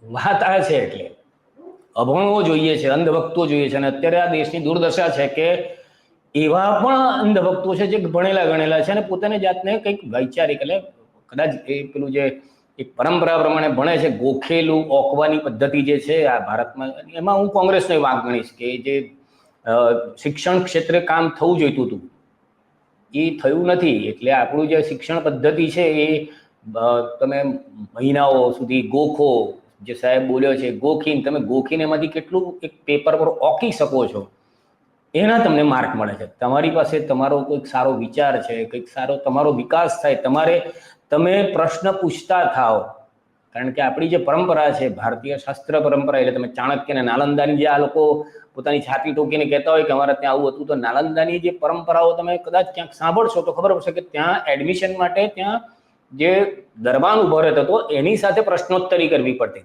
વાત આ છે એટલે અભણો જોઈએ છે, અંધભક્તો જોઈએ છે. અને અત્યારે આ દેશની દુર્દશા છે કે એવા પણ અંધભક્તો છે જે ભણેલા ગણેલા છે અને પોતાની જાતને કંઈક વૈચારિક એટલે કદાચ એ પેલું જે એક પરંપરા પ્રમાણે ભણે છે, ગોખેલું ઓકવાની પદ્ધતિ જે છે આ ભારતમાં, એમાં હું કોંગ્રેસનો વાંક ગણીશ કે જે શિક્ષણ ક્ષેત્રે કામ થવું જોઈતું હતું એ થયું નથી. એટલે આપણું જે શિક્ષણ પદ્ધતિ છે એ તમે મહિનાઓ સુધી ગોખો, જે સાહેબ બોલ્યો છે ગોખીને, તમે ગોખીને એમાંથી કેટલું એક પેપર પર ઓકી શકો છો એના તમને માર્ક મળે છે. તમારી પાસે તમારો કોઈક સારો વિચાર છે, કંઈક સારો તમારો વિકાસ થાય, તમે પ્રશ્ન પૂછતા થાઓ. કારણ કે આપણી જે પરંપરા છે ભારતીય શાસ્ત્ર પરંપરા, એટલે તમે ચાણક્ય અને નાલંદાની જે આ લોકો પોતાની છાતી ઠોકીને કહેતા હોય કે અમારે ત્યાં આવું હતું, તો નાલંદાની જે પરંપરાઓ તમે કદાચ ક્યાંક સાંભળશો તો ખબર પડશે કે ત્યાં એડમિશન માટે ત્યાં જે દરબાન ઉભો રહેતો હતો એની સાથે પ્રશ્નોત્તરી કરવી પડતી.